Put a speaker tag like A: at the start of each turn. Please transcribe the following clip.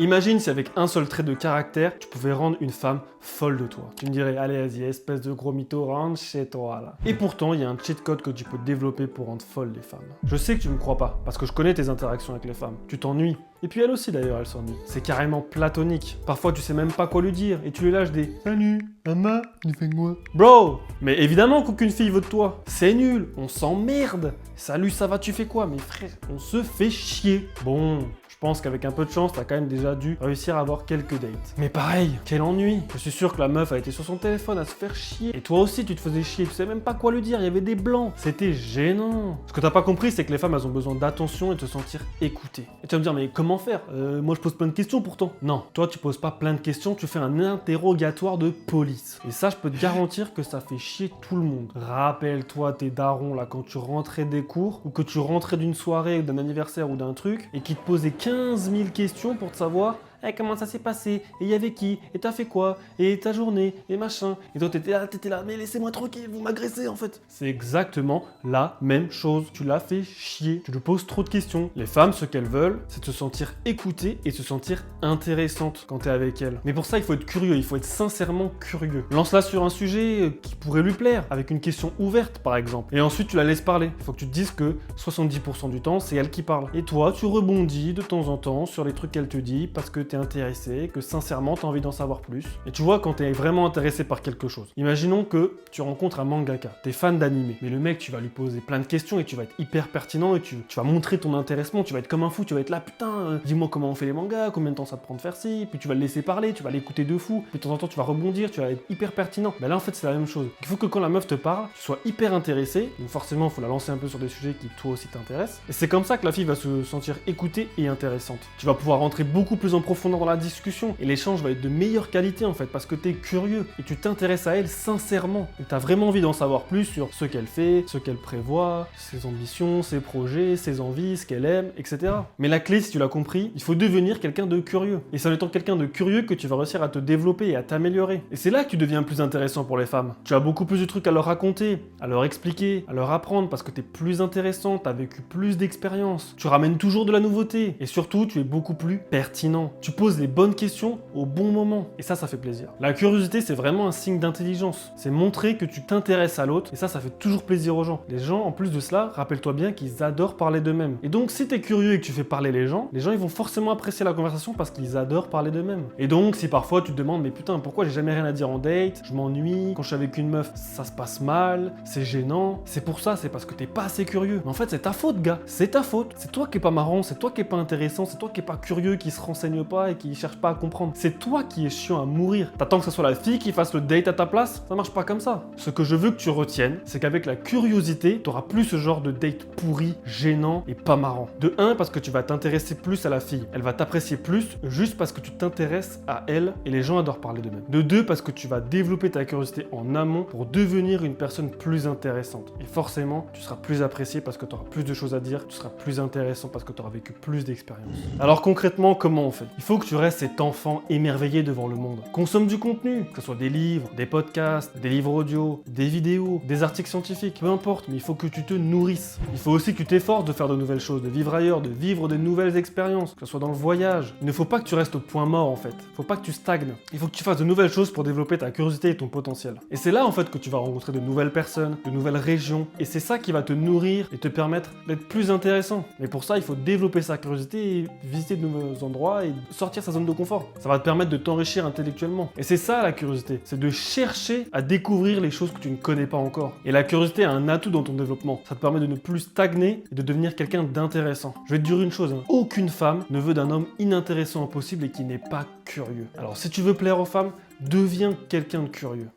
A: Imagine si avec un seul trait de caractère, tu pouvais rendre une femme folle de toi. Tu me dirais, allez, vas-y, espèce de gros mytho, rentre chez toi, là. Et pourtant, il y a un cheat code que tu peux développer pour rendre folles les femmes. Je sais que tu me crois pas, parce que je connais tes interactions avec les femmes. Tu t'ennuies. Et puis elle aussi, d'ailleurs, elle s'ennuie. C'est carrément platonique. Parfois, tu sais même pas quoi lui dire, et tu lui lâches des « Salut, maman, tu fais quoi ?» Bro! Mais évidemment qu'aucune fille veut de toi. C'est nul, on s'emmerde. Salut, ça va, tu fais quoi? Mais frère, on se fait chier. Bon... Je pense qu'avec un peu de chance, t'as quand même déjà dû réussir à avoir quelques dates. Mais pareil, quel ennui. Je suis sûr que la meuf a été sur son téléphone à se faire chier. Et toi aussi, tu te faisais chier. Tu sais même pas quoi lui dire. Il y avait des blancs. C'était gênant. Ce que t'as pas compris, c'est que les femmes, elles ont besoin d'attention et de se sentir écoutées. Et tu vas me dire, mais comment faire? Moi, je pose plein de questions pourtant. Non, toi, tu poses pas plein de questions. Tu fais un interrogatoire de police. Et ça, je peux te garantir que ça fait chier tout le monde. Rappelle-toi tes darons là quand tu rentrais des cours ou que tu rentrais d'une soirée ou d'un anniversaire ou d'un truc et qui te posaient 15 000 questions pour te savoir comment ça s'est passé, et il y avait qui, et t'as fait quoi, et ta journée, et machin. Et toi t'étais là, mais laissez-moi tranquille, vous m'agressez en fait. C'est exactement la même chose. Tu l'as fait chier, tu lui poses trop de questions. Les femmes, ce qu'elles veulent, c'est se sentir écoutées et se sentir intéressantes quand t'es avec elles. Mais pour ça, il faut être curieux, il faut être sincèrement curieux. Lance-la sur un sujet qui pourrait lui plaire, avec une question ouverte par exemple. Et ensuite, tu la laisses parler. Il faut que tu te dises que 70% du temps, c'est elle qui parle. Et toi, tu rebondis de temps en temps sur les trucs qu'elle te dit, parce que t'es intéressé, que sincèrement t'as envie d'en savoir plus. Et tu vois, quand t'es vraiment intéressé par quelque chose, imaginons que tu rencontres un mangaka, t'es fan d'anime, mais le mec, tu vas lui poser plein de questions et tu vas être hyper pertinent et tu vas montrer ton intéressement, tu vas être comme un fou, tu vas être là, putain, dis-moi comment on fait les mangas, combien de temps ça te prend de faire ci, puis tu vas le laisser parler, tu vas l'écouter de fou, puis de temps en temps tu vas rebondir, tu vas être hyper pertinent. Ben là en fait c'est la même chose. Il faut que quand la meuf te parle, tu sois hyper intéressé, donc forcément il faut la lancer un peu sur des sujets qui toi aussi t'intéressent, et c'est comme ça que la fille va se sentir écoutée et intéressante. Tu vas pouvoir rentrer beaucoup plus en profondeur dans la discussion et l'échange va être de meilleure qualité en fait parce que t'es curieux et tu t'intéresses à elle sincèrement et t'as vraiment envie d'en savoir plus sur ce qu'elle fait, ce qu'elle prévoit, ses ambitions, ses projets, ses envies, ce qu'elle aime, etc. Mais la clé, si tu l'as compris, il faut devenir quelqu'un de curieux. Et c'est en étant quelqu'un de curieux que tu vas réussir à te développer et à t'améliorer. Et c'est là que tu deviens plus intéressant pour les femmes. Tu as beaucoup plus de trucs à leur raconter, à leur expliquer, à leur apprendre parce que t'es plus intéressant, t'as vécu plus d'expériences. Tu ramènes toujours de la nouveauté et surtout tu es beaucoup plus pertinent. Tu poses les bonnes questions au bon moment. Et ça fait plaisir. La curiosité, c'est vraiment un signe d'intelligence. C'est montrer que tu t'intéresses à l'autre et ça fait toujours plaisir aux gens. Les gens, en plus de cela, rappelle-toi bien qu'ils adorent parler d'eux-mêmes. Et donc, si t'es curieux et que tu fais parler les gens ils vont forcément apprécier la conversation parce qu'ils adorent parler d'eux-mêmes. Et donc, si parfois tu te demandes, mais putain, pourquoi j'ai jamais rien à dire en date, je m'ennuie, quand je suis avec une meuf, ça se passe mal, c'est gênant, c'est pour ça, c'est parce que t'es pas assez curieux. Mais en fait, c'est ta faute, gars. C'est ta faute. C'est toi qui est pas marrant, c'est toi qui est pas intéressant, c'est toi qui est pas curieux, qui se renseigne pas et qui cherche pas à comprendre. C'est toi qui es chiant à mourir. T'attends que ce soit la fille qui fasse le date à ta place? Ça marche pas comme ça. Ce que je veux que tu retiennes, c'est qu'avec la curiosité, t'auras plus ce genre de date pourri, gênant et pas marrant. De 1, parce que tu vas t'intéresser plus à la fille. Elle va t'apprécier plus juste parce que tu t'intéresses à elle et les gens adorent parler d'eux-mêmes. De 2, parce que tu vas développer ta curiosité en amont pour devenir une personne plus intéressante. Et forcément, tu seras plus apprécié parce que tu auras plus de choses à dire, tu seras plus intéressant parce que tu auras vécu plus d'expériences. Alors concrètement, comment on fait? Il faut que tu restes cet enfant émerveillé devant le monde. Consomme du contenu, que ce soit des livres, des podcasts, des livres audio, des vidéos, des articles scientifiques, peu importe, mais il faut que tu te nourrisses. Il faut aussi que tu t'efforces de faire de nouvelles choses, de vivre ailleurs, de vivre de nouvelles expériences, que ce soit dans le voyage. Il ne faut pas que tu restes au point mort en fait. Il faut pas que tu stagnes. Il faut que tu fasses de nouvelles choses pour développer ta curiosité et ton potentiel. Et c'est là en fait que tu vas rencontrer de nouvelles personnes, de nouvelles régions, et c'est ça qui va te nourrir et te permettre d'être plus intéressant. Mais pour ça, il faut développer sa curiosité et visiter de nouveaux endroits et sortir sa zone de confort. Ça va te permettre de t'enrichir intellectuellement. Et c'est ça la curiosité, c'est de chercher à découvrir les choses que tu ne connais pas encore. Et la curiosité a un atout dans ton développement. Ça te permet de ne plus stagner et de devenir quelqu'un d'intéressant. Je vais te dire une chose, aucune femme ne veut d'un homme inintéressant impossible et qui n'est pas curieux. Alors si tu veux plaire aux femmes, deviens quelqu'un de curieux.